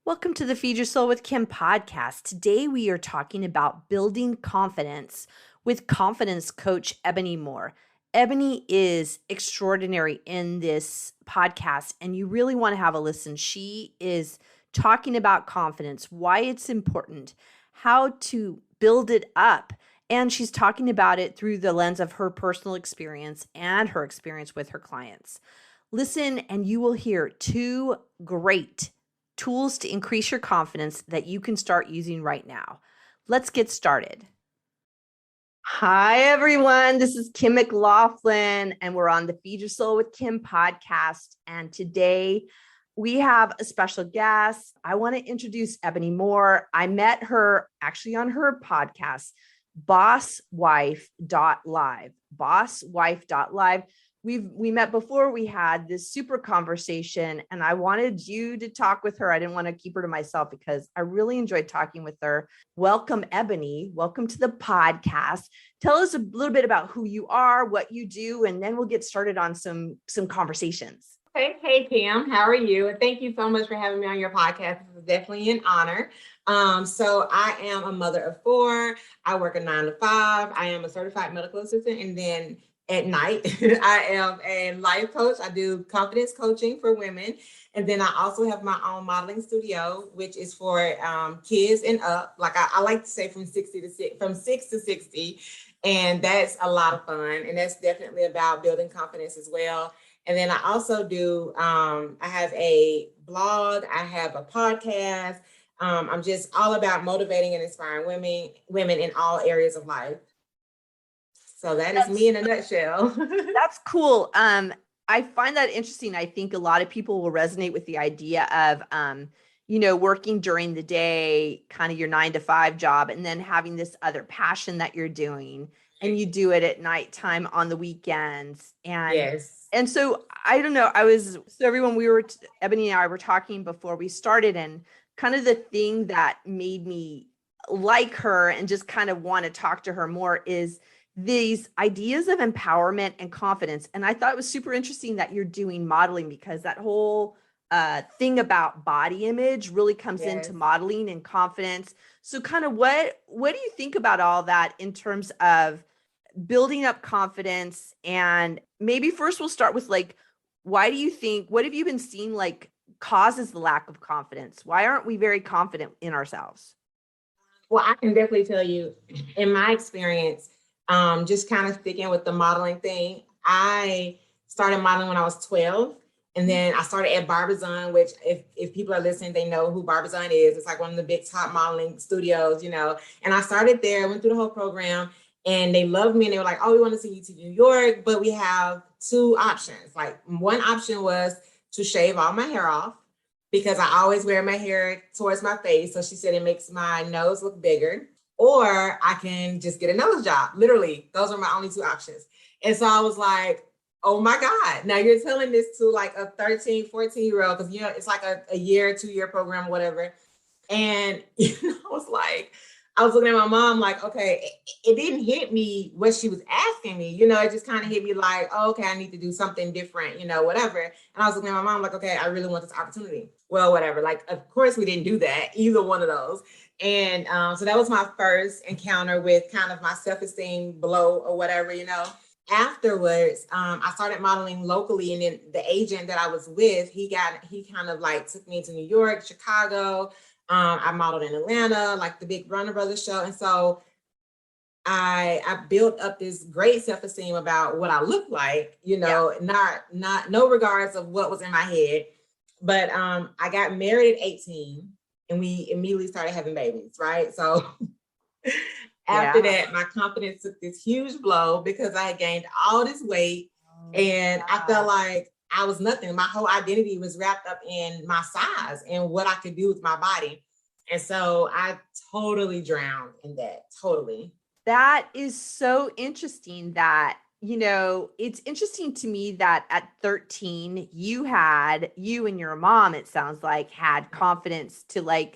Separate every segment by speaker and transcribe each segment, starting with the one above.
Speaker 1: Welcome to the Feed Your Soul with Kim podcast. Today we are talking about building confidence with confidence coach Ebony Moore. Ebony is extraordinary in this podcast, and you really want to have a listen. She is talking about confidence, why it's important, how to build it up, and she's talking about it through the lens of her personal experience and her experience with her clients. Listen, and you will hear two great tools to increase your confidence that you can start using right now. Let's get started. Hi, everyone. This is Kim McLaughlin, and we're on the Feed Your Soul with Kim podcast. And today we have a special guest. I want to introduce Ebony Moore. I met her actually on her podcast, bosswife.live. Bosswife.live. We met before. We had this super conversation, and I wanted you to talk with her. I didn't want to keep her to myself because I really enjoyed talking with her. Welcome, Ebony. Welcome to the podcast. Tell us a little bit about who you are, what you do, and then we'll get started on some conversations.
Speaker 2: Hey, Kim, how are you? And thank you so much for having me on your podcast. This is definitely an honor. So I am a mother of four. I work a 9 to 5. I am a certified medical assistant, and then at night, I am a life coach. I do confidence coaching for women. And then I also have my own modeling studio, which is for kids and up. Like I like to say from 6 to 60. And that's a lot of fun. And that's definitely about building confidence as well. And then I also do, I have a blog, I have a podcast. I'm just all about motivating and inspiring women in all areas of life. So that is me in a nutshell.
Speaker 1: That's cool. I find that interesting. I think a lot of people will resonate with the idea of, working during the day, kind of your 9 to 5 job, and then having this other passion that you're doing, and you do it at nighttime on the weekends. And
Speaker 2: yes.
Speaker 1: And so I don't know. Everyone, Ebony and I were talking before we started, and kind of the thing that made me like her and just kind of want to talk to her more is these ideas of empowerment and confidence. And I thought it was super interesting that you're doing modeling, because that whole thing about body image really comes into modeling and confidence. So kind of what do you think about all that in terms of building up confidence? And maybe first we'll start with what have you been seeing causes the lack of confidence? Why aren't we very confident in ourselves?
Speaker 2: Well, I can definitely tell you, in my experience, just kind of sticking with the modeling thing, I started modeling when I was 12. And then I started at Barbizon, which if people are listening, they know who Barbizon is. It's like one of the big top modeling studios, and I started there, went through the whole program, and they loved me. And they were like, oh, we want to see you to New York, but we have two options. Like, one option was to shave all my hair off, because I always wear my hair towards my face. So she said it makes my nose look bigger. Or I can just get a nose job. Literally, those are my only two options. And so I was like, oh my God. Now you're telling this to like a 13, 14-year-old, because it's like a 2-year program, whatever. And I was looking at my mom like, okay, it didn't hit me what she was asking me. It just kind of hit me like, oh, okay, I need to do something different, whatever. And I was looking at my mom like, okay, I really want this opportunity. Well, whatever. Like, of course we didn't do that, either one of those. And so that was my first encounter with kind of my self-esteem blow or whatever, Afterwards, I started modeling locally, and then the agent that I was with, he kind of like took me to New York, Chicago. I modeled in Atlanta, like the big Runner Brothers show. And so I built up this great self-esteem about what I look like, not no regards of what was in my head. But I got married at 18, and we immediately started having babies, right? So after that, my confidence took this huge blow, because I had gained all this weight, and I felt like I was nothing. My whole identity was wrapped up in my size and what I could do with my body. And so I totally drowned in that. Totally.
Speaker 1: That is so interesting that, it's interesting to me that at 13, you and your mom, it sounds like, had confidence to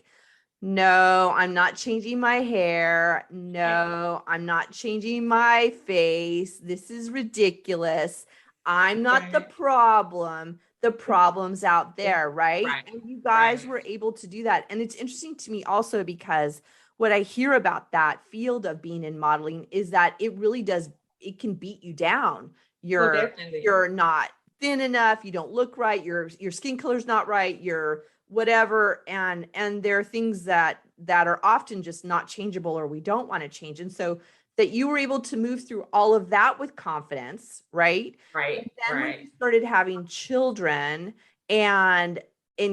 Speaker 1: no, I'm not changing my hair. No, I'm not changing my face. This is ridiculous. I'm not the problem. the problems out there, right?
Speaker 2: Right.
Speaker 1: And you guys
Speaker 2: Right.
Speaker 1: were able to do that. And it's interesting to me also because what I hear about that field of being in modeling is that it really does, it can beat you down.
Speaker 2: Oh,
Speaker 1: You're
Speaker 2: definitely.
Speaker 1: you're not thin enough, you don't look right, your skin color's not right, you're whatever. And there are things that are often just not changeable or we don't want to change. And so that you were able to move through all of that with confidence, right? And
Speaker 2: Right.
Speaker 1: then when you
Speaker 2: Right.
Speaker 1: started having children and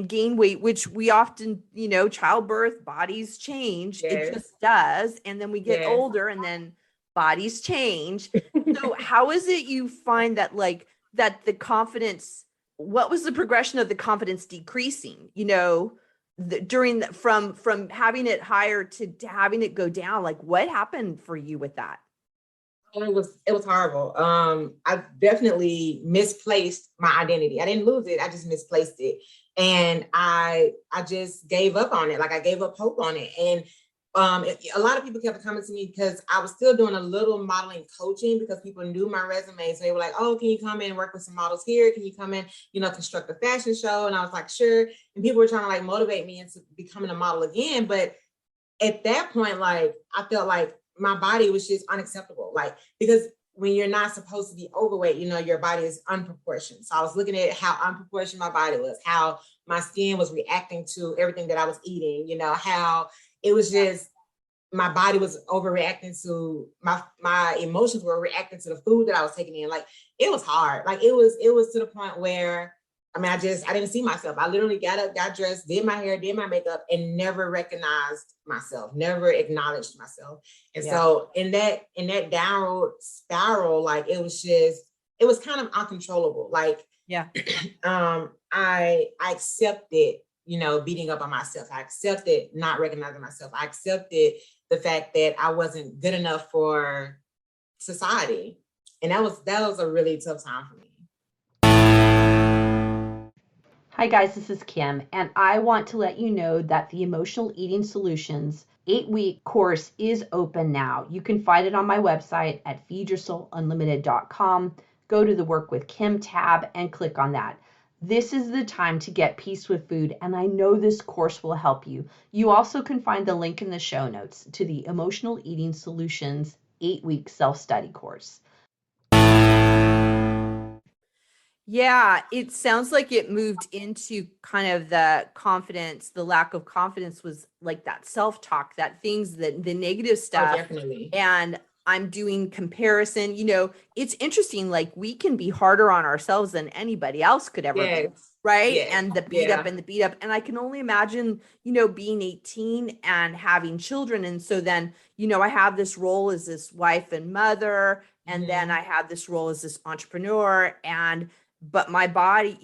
Speaker 1: gain weight, which we often, childbirth, bodies change, it
Speaker 2: Yes.
Speaker 1: just does. And then we get
Speaker 2: Yes.
Speaker 1: older and then bodies change. So how is it you find that that the confidence, what was the progression of the confidence decreasing, during from having it higher to having it go down? Like what happened for you with that?
Speaker 2: It was horrible. I definitely misplaced my identity. I didn't lose it. I just misplaced it. And I just gave up on it. Like I gave up hope on it. And a lot of people kept coming to me because I was still doing a little modeling coaching because people knew my resume. So they were like, oh, can you come in and work with some models here? Can you come in, construct a fashion show? And I was like, sure. And people were trying to like motivate me into becoming a model again. But at that point, like I felt like my body was just unacceptable. Like, because when you're not supposed to be overweight, your body is unproportioned. So I was looking at how unproportioned my body was, how my skin was reacting to everything that I was eating, how it was just my body was overreacting to my emotions were reacting to the food that I was taking in. Like it was hard. Like it was to the point where I didn't see myself. I literally got up, got dressed, did my hair, did my makeup, and never recognized myself, never acknowledged myself. And
Speaker 1: Yeah.
Speaker 2: so in that downward spiral, like it was kind of uncontrollable. Like
Speaker 1: Yeah.
Speaker 2: I accepted, beating up on myself. I accepted not recognizing myself. I accepted the fact that I wasn't good enough for society. And that was a really tough time for me.
Speaker 1: Hi, guys, this is Kim, and I want to let you know that the Emotional Eating Solutions 8-week course is open now. You can find it on my website at feedyoursoulunlimited.com. Go to the Work with Kim tab and click on that. This is the time to get peace with food, and I know this course will help you. You also can find the link in the show notes to the Emotional Eating Solutions 8-week self-study course. Yeah, it sounds like it moved into kind of the confidence, the lack of confidence was like that self-talk, that things that the negative
Speaker 2: Oh,
Speaker 1: stuff.
Speaker 2: definitely.
Speaker 1: And I'm doing comparison. It's interesting, like we can be harder on ourselves than anybody else could ever be,
Speaker 2: Yes.
Speaker 1: right?
Speaker 2: Yes.
Speaker 1: And the beat up
Speaker 2: Yeah.
Speaker 1: and the beat up. And I can only imagine, being 18 and having children. And so then, I have this role as this wife and mother, and then I have this role as this entrepreneur, but my body,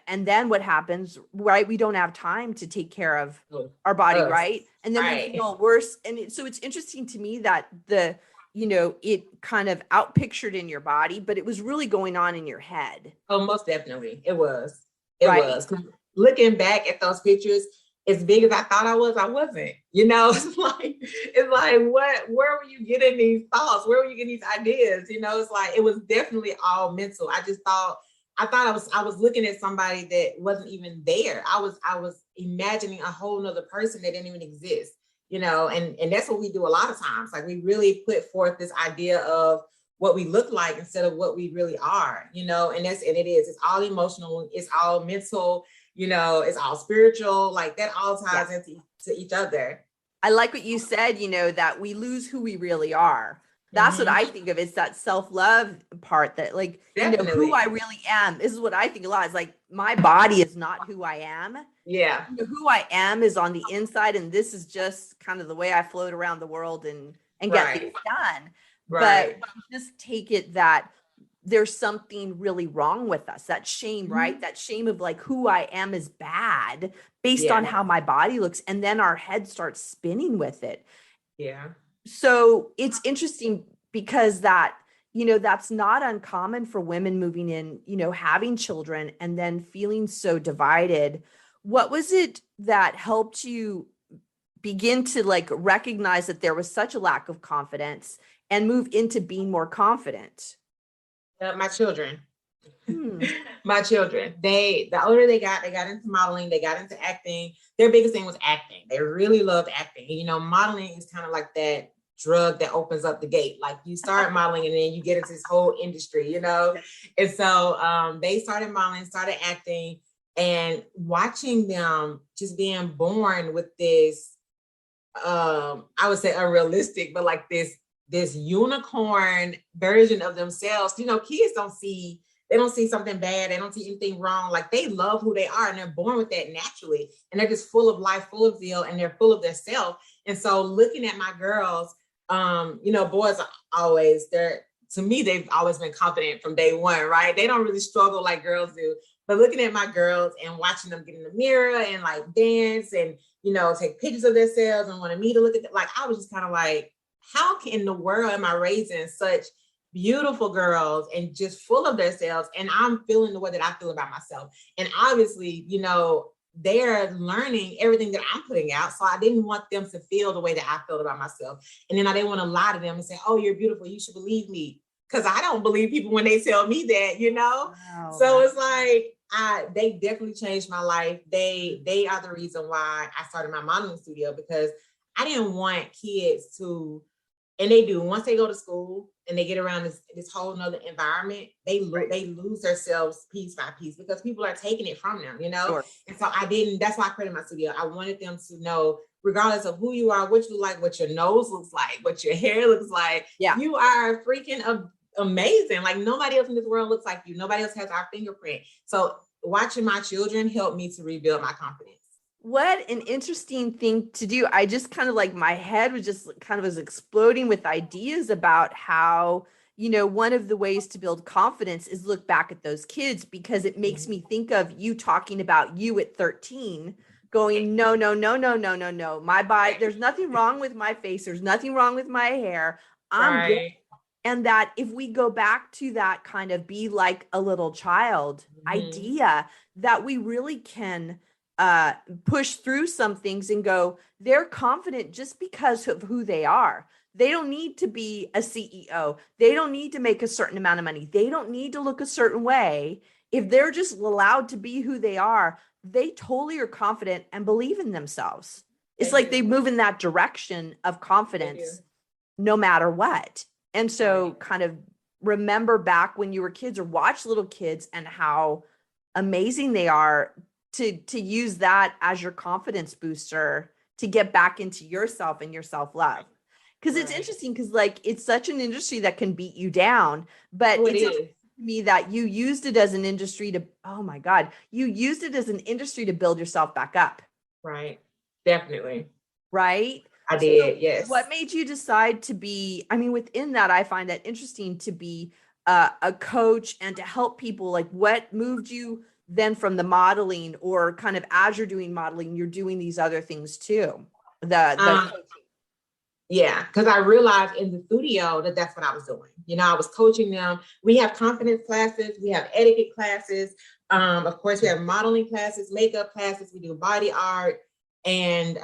Speaker 1: and then what happens, right? We don't have time to take care of our body,
Speaker 2: Us.
Speaker 1: right? And then we
Speaker 2: Right.
Speaker 1: feel worse. And so it's interesting to me that it kind of outpictured in your body, but it was really going on in your head.
Speaker 2: Oh, most definitely. It was. It
Speaker 1: Right.
Speaker 2: was. 'Cause looking back at those pictures, as big as I thought I wasn't. It's like where were you getting these thoughts? Where were you getting these ideas? It's like it was definitely all mental. I thought I was looking at somebody that wasn't even there. I was imagining a whole nother person that didn't even exist. And that's what we do a lot of times. Like we really put forth this idea of what we look like instead of what we really are, and it is. It's all emotional, it's all mental, it's all spiritual, like that all ties into each other.
Speaker 1: I like what you said, that we lose who we really are. That's what I think of. It's that self-love part that like, who I really am. This is what I think a lot. It's like my body is not who I am.
Speaker 2: Yeah.
Speaker 1: Who I am is on the inside, and this is just kind of the way I float around the world and get things done.
Speaker 2: Right.
Speaker 1: But just take it that there's something really wrong with us. That shame, right? That shame of like who I am is bad based on how my body looks. And then our head starts spinning with it.
Speaker 2: Yeah.
Speaker 1: So it's interesting because that's not uncommon for women moving in, having children and then feeling so divided. What was it that helped you begin to like recognize that there was such a lack of confidence and move into being more confident?
Speaker 2: My children. My children, the older they got into modeling, they got into acting. Their biggest thing was acting. They really loved acting. You know, modeling is kind of like that drug that opens up the gate. Like you start modeling and then you get into this whole industry, you know? And so they started modeling, started acting, and watching them just being born with this, I would say unrealistic, but like this unicorn version of themselves. You know, kids they don't see something bad. They don't see anything wrong. Like they love who they are and they're born with that naturally. And they're just full of life, full of zeal, and they're full of their self. And so looking at my girls, you know, boys are always, to me, they've always been confident from day one, right? They don't really struggle like girls do. But looking at my girls and watching them get in the mirror and like dance and, you know, take pictures of themselves and wanted me to look at them, like I was just kind of like, how in the world am I raising such beautiful girls and just full of themselves, and I'm feeling the way that I feel about myself? And obviously, you know, they're learning everything that I'm putting out. So I didn't want them to feel the way that I felt about myself. And then I didn't want to lie to them and say, oh, you're beautiful, you should believe me. Because I don't believe people when they tell me that, you know? Wow, so it's like, they definitely changed my life. They are the reason why I started my modeling studio, because I didn't want kids to, and they do, once they go to school and they get around this whole nother environment, they lose themselves piece by piece because people are taking it from them, you know? Sure. And so that's why I created my studio. I wanted them to know, regardless of who you are, what you like, what your nose looks like, what your hair looks like, you are freaking amazing. Like nobody else in this world looks like you. Nobody else has our fingerprint. So watching my children helped me to rebuild my confidence.
Speaker 1: What an interesting thing to do. I just kind of like, my head was just kind of was exploding with ideas about how, you know, one of the ways to build confidence is look back at those kids, because it makes me think of you talking about you at 13 going, no, my body, there's nothing wrong with my face. There's nothing wrong with my hair. I'm good. And that if we go back to that kind of be like a little child idea, that we really can push through some things and go, they're confident just because of who they are. They don't need to be a CEO. They don't need to make a certain amount of money. They don't need to look a certain way. If they're just allowed to be who they are, they totally are confident and believe in themselves. It's like they move in that direction of confidence no matter what. And so kind of remember back when you were kids, or watch little kids and how amazing they are, to use that as your confidence booster to get back into yourself and your self-love. Because it's interesting, because like it's such an industry that can beat you down, but it's to me that you used it as an industry to, oh my God, you used it as an industry to build yourself back up.
Speaker 2: Right. Definitely.
Speaker 1: Right.
Speaker 2: I did. Yes.
Speaker 1: What made you decide to be, I mean, within that, I find that interesting, to be a coach and to help people. Like what moved you then from the modeling, or kind of as you're doing modeling, you're doing these other things too? The coaching.
Speaker 2: Yeah, because I realized in the studio that that's what I was doing. You know, I was coaching them. We have confidence classes, we have etiquette classes. Of course, we have modeling classes, makeup classes, we do body art and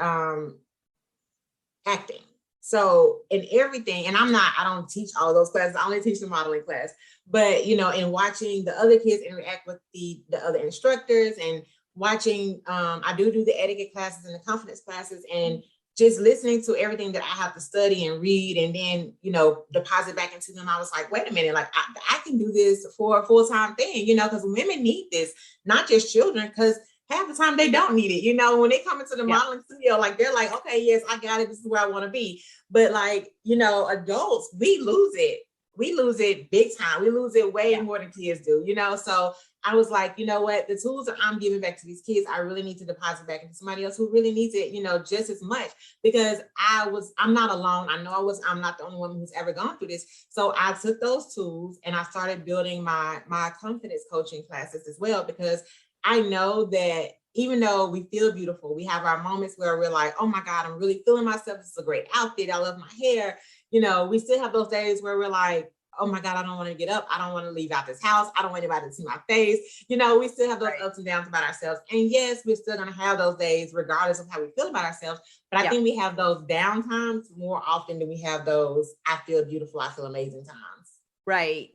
Speaker 2: acting. So in everything, and I don't teach all those classes, I only teach the modeling class. But, you know, in watching the other kids interact with the other instructors, and watching, I do the etiquette classes and the confidence classes, and just listening to everything that I have to study and read, and then, you know, deposit back into them. I was like, wait a minute, like I can do this for a full-time thing, you know, because women need this, not just children, because half the time they don't need it. You know, when they come into the modeling studio, like they're like, okay, yes, I got it. This is where I want to be. But like, you know, adults, we lose it. We lose it big time. We lose it way more than kids do, you know? So I was like, you know what, the tools that I'm giving back to these kids, I really need to deposit back into somebody else who really needs it, you know, just as much, because I'm not alone. I know I'm not the only woman who's ever gone through this. So I took those tools and I started building my confidence coaching classes as well, because I know that even though we feel beautiful, we have our moments where we're like, oh my God, I'm really feeling myself. This is a great outfit. I love my hair. You know, we still have those days where we're like, oh my God, I don't want to get up. I don't want to leave out this house. I don't want anybody to see my face. You know, we still have those ups and downs about ourselves. And yes, we're still going to have those days regardless of how we feel about ourselves. But I think we have those down times more often than we have those I feel beautiful, I feel amazing times.
Speaker 1: Right.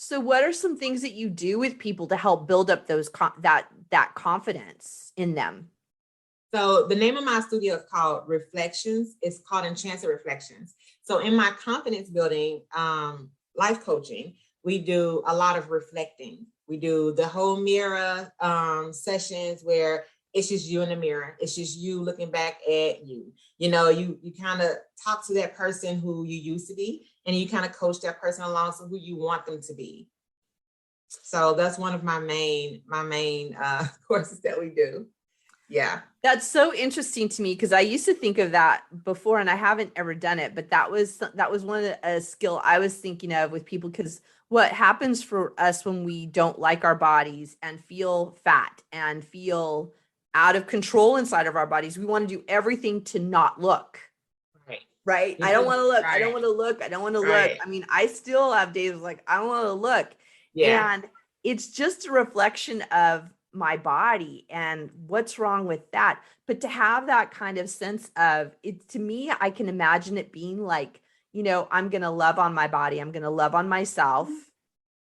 Speaker 1: So what are some things that you do with people to help build up that confidence in them?
Speaker 2: So the name of my studio is called Reflections. It's called Enchanted Reflections. So in my confidence building life coaching, we do a lot of reflecting. We do the whole mirror sessions where it's just you in the mirror. It's just you looking back at you. You kind of talk to that person who you used to be, and you kind of coach that person along to who you want them to be. So that's one of my main courses that we do. Yeah.
Speaker 1: That's so interesting to me because I used to think of that before and I haven't ever done it, but that was one of a skill I was thinking of with people, because what happens for us when we don't like our bodies and feel fat and feel out of control inside of our bodies, we want to do everything to not look. Right. I don't want to look. Right. I don't want to look. I don't want to look. I mean, I still have days like, I don't want to look. Yeah. And it's just a reflection of my body and what's wrong with that. But to have that kind of sense of it, to me, I can imagine it being like, I'm going to love on my body. I'm going to love on myself.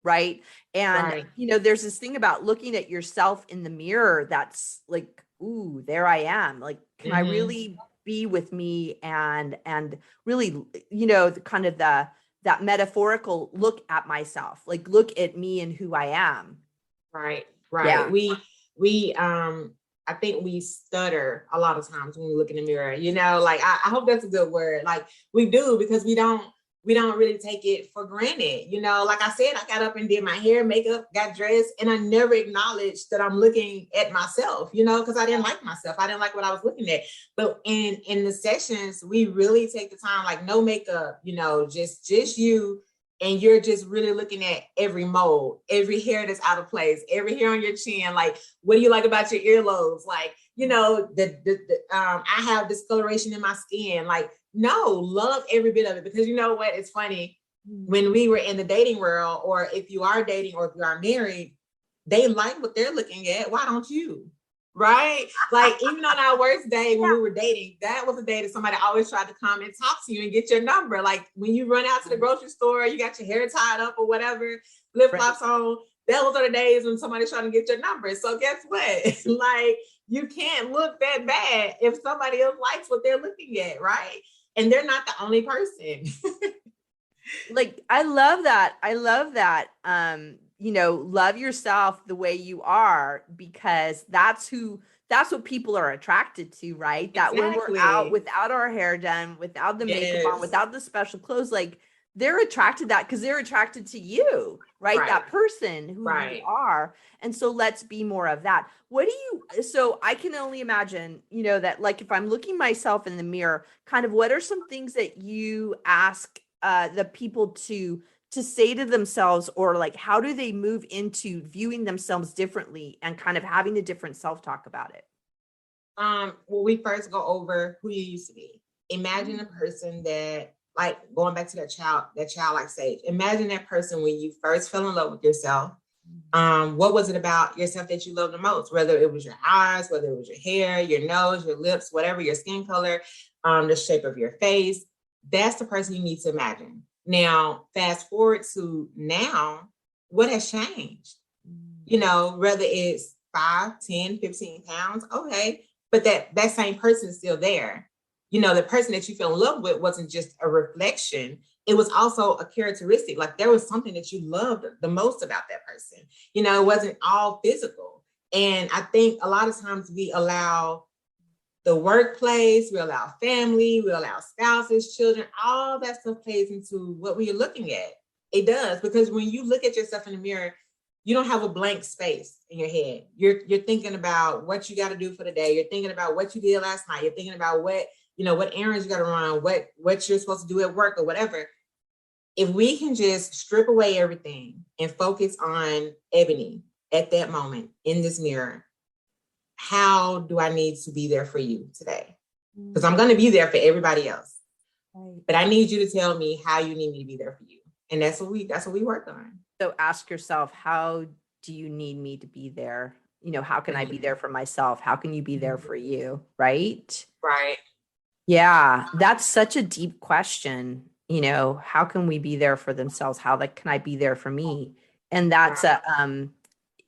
Speaker 1: Right. And, there's this thing about looking at yourself in the mirror that's like, ooh, there I am. Like, can I really be with me and really, the kind of that metaphorical look at myself, like look at me and who I am.
Speaker 2: Right. Yeah. We I think we stutter a lot of times when we look in the mirror, like I hope that's a good word. Like we do, because we don't really take it for granted. Like I said, I got up and did my hair, makeup, got dressed, and I never acknowledged that I'm looking at myself, because I didn't like myself. I didn't like what I was looking at. But in the sessions, we really take the time, like no makeup, just you. And you're just really looking at every mole, every hair that's out of place, every hair on your chin. Like, what do you like about your earlobes? Like, I have discoloration in my skin. Like, no, love every bit of it. Because you know what? It's funny. When we were in the dating world, or if you are dating or if you are married, they like what they're looking at. Why don't you? Right? Like, even on our worst day when we were dating, that was a day that somebody always tried to come and talk to you and get your number. Like when you run out to the grocery store, you got your hair tied up or whatever, flip-flops on. Those are the days when somebody's trying to get your number. So guess what? Like, you can't look that bad if somebody else likes what they're looking at, right? And they're not the only person.
Speaker 1: Like, I love that. Love yourself the way you are, because that's what people are attracted to, right? That when we're out without our hair done, without the makeup on, without the special clothes, like they're attracted to that because they're attracted to you, right? That person who you are. And so let's be more of that. So I can only imagine, that like if I'm looking myself in the mirror, kind of what are some things that you ask the people to say to themselves, or like how do they move into viewing themselves differently and kind of having a different self-talk about it?
Speaker 2: Well, we first go over who you used to be. Imagine a person that, like, going back to that childlike stage. Imagine that person when you first fell in love with yourself. What was it about yourself that you loved the most? Whether it was your eyes, whether it was your hair, your nose, your lips, whatever, your skin color, the shape of your face. That's the person you need to imagine. Now, fast forward to now, what has changed? Whether it's 5, 10, 15 pounds, okay, but that same person is still there. The person that you fell in love with wasn't just a reflection. It was also a characteristic. Like there was something that you loved the most about that person. It wasn't all physical. And I think a lot of times we allow the workplace, we allow family, we allow spouses, children, all that stuff plays into what we're looking at. It does, because when you look at yourself in the mirror, you don't have a blank space in your head. You're thinking about what you got to do for the day. You're thinking about what you did last night. You're thinking about what errands you got to run, what you're supposed to do at work or whatever. If we can just strip away everything and focus on Ebony at that moment in this mirror, how do I need to be there for you today? Because I'm going to be there for everybody else. But I need you to tell me how you need me to be there for you. And that's what we work on.
Speaker 1: So ask yourself, how do you need me to be there? How can I be there for myself? How can you be there for you? Right?
Speaker 2: Right.
Speaker 1: Yeah, that's such a deep question. How can we be there for themselves? How can I be there for me? And that's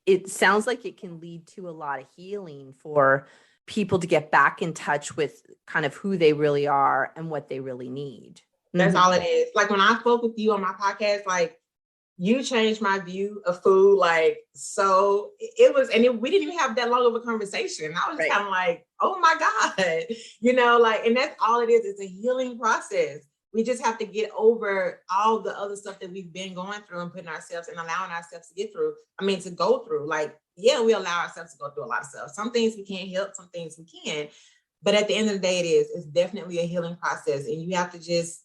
Speaker 1: it sounds like it can lead to a lot of healing for people to get back in touch with kind of who they really are and what they really need.
Speaker 2: That's all it is. Like when I spoke with you on my podcast, like you changed my view of food. Like, so it was, and we didn't even have that long of a conversation. I was kind of like, oh my God, like, and that's all it is. It's a healing process. We just have to get over all the other stuff that we've been going through and putting ourselves and allowing ourselves to go through. Like, yeah, we allow ourselves to go through a lot of stuff. Some things we can't help, some things we can. But at the end of the day, it's definitely a healing process. And you have to just,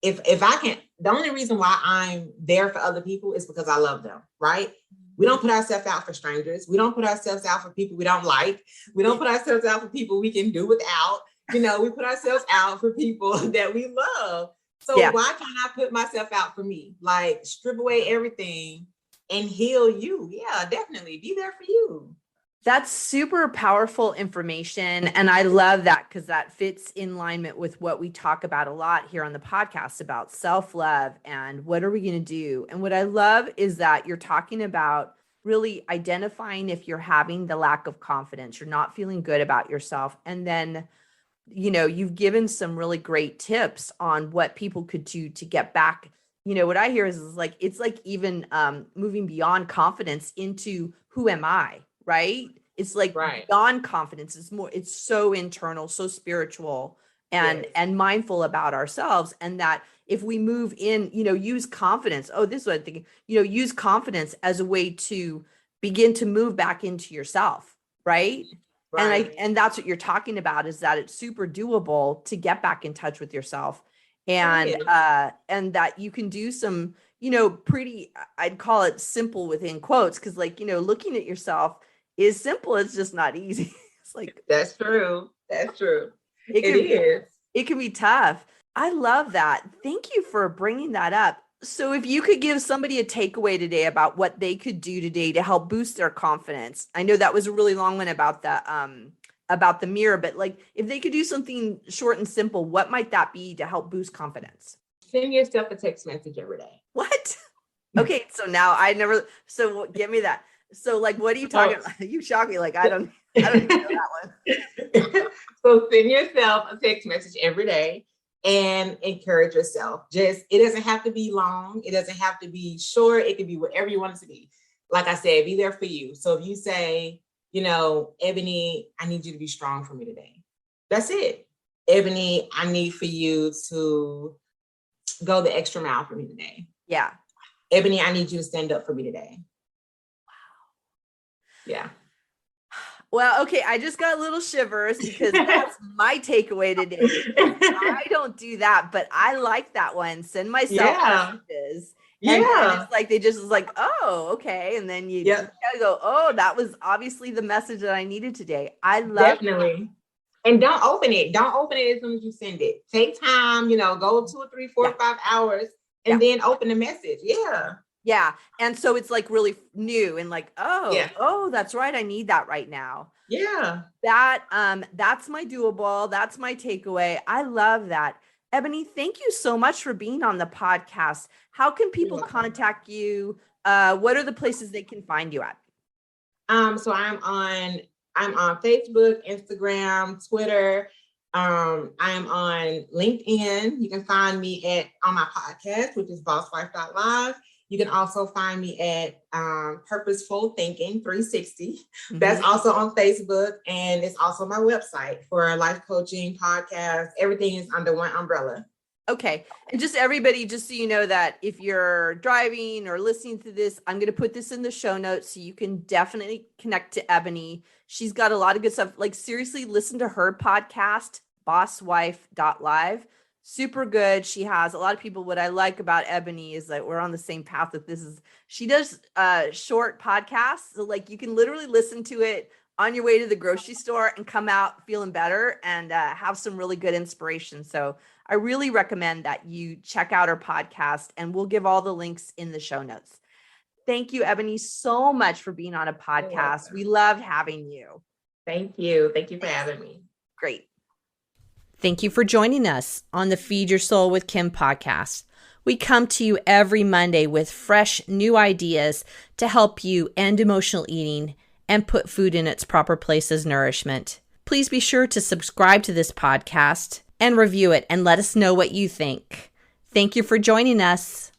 Speaker 2: if I can, the only reason why I'm there for other people is because I love them, right? We don't put ourselves out for strangers. We don't put ourselves out for people we don't like. We don't put ourselves out for people we can do without. We put ourselves out for people that we love. So why can't I put myself out for me? Like, strip away everything and heal you. Yeah, definitely. Be there for you.
Speaker 1: That's super powerful information. And I love that because that fits in alignment with what we talk about a lot here on the podcast about self-love and what are we going to do? And what I love is that you're talking about really identifying if you're having the lack of confidence, you're not feeling good about yourself. And then, you've given some really great tips on what people could do to get back. What I hear is like, it's like even moving beyond confidence into who am I? Right. It's like beyond confidence. It's so internal, so spiritual and mindful about ourselves. And that if we move in, use confidence. Oh, this is what I'm thinking, use confidence as a way to begin to move back into yourself. Right. And that's what you're talking about is that it's super doable to get back in touch with yourself and that you can do some, pretty, I'd call it simple within quotes. Cause looking at yourself is simple. It's just not easy. It's like,
Speaker 2: that's true. That's true. It is.
Speaker 1: It can be tough. I love that. Thank you for bringing that up. So if you could give somebody a takeaway today about what they could do today to help boost their confidence. I know that was a really long one about the mirror, but like if they could do something short and simple, what might that be to help boost confidence?
Speaker 2: Send yourself a text message every day.
Speaker 1: What? Okay. So now so give me that. So like, what are you talking about? You shock me. Like, I don't even know that one.
Speaker 2: So send yourself a text message every day and encourage yourself. It doesn't have to be long. It doesn't have to be short. It can be whatever you want it to be. Like I said, be there for you. So if you say, Ebony, I need you to be strong for me today. That's it. Ebony, I need for you to go the extra mile for me today.
Speaker 1: Yeah.
Speaker 2: Ebony, I need you to stand up for me today. Wow. Yeah.
Speaker 1: Well, okay. I just got a little shivers because that's my takeaway today. I don't do that, but I like that one. Send myself messages. And it's like, they just was like, oh, okay. And then you gotta go, oh, that was obviously the message that I needed today. I love
Speaker 2: Definitely. And don't open it. Don't open it as soon as you send it. Take time, go 2 or 3, 4 or 5 hours and then open the message. Yeah.
Speaker 1: Yeah. And so it's like really new and like, oh, that's right. I need that right now.
Speaker 2: Yeah.
Speaker 1: That's my doable. That's my takeaway. I love that. Ebony, thank you so much for being on the podcast. How can people contact you? What are the places they can find you at?
Speaker 2: So I'm on Facebook, Instagram, Twitter. I am on LinkedIn. You can find me on my podcast, which is bosswife.live. You can also find me at Purposeful Thinking 360. Mm-hmm. That's also on Facebook. And it's also my website for life coaching, podcast. Everything is under one umbrella.
Speaker 1: Okay. And just everybody, just so you know that if you're driving or listening to this, I'm going to put this in the show notes so you can definitely connect to Ebony. She's got a lot of good stuff. Like seriously, listen to her podcast, bosswife.live. Super good. She has a lot of people. What I like about Ebony is that we're on the same path that she does short podcasts. So like you can literally listen to it on your way to the grocery store and come out feeling better and have some really good inspiration. So I really recommend that you check out her podcast and we'll give all the links in the show notes. Thank you, Ebony, so much for being on a podcast. We loved having you.
Speaker 2: Thank you. Thank you for having me.
Speaker 1: Great. Thank you for joining us on the Feed Your Soul with Kim podcast. We come to you every Monday with fresh new ideas to help you end emotional eating and put food in its proper place as nourishment. Please be sure to subscribe to this podcast and review it and let us know what you think. Thank you for joining us.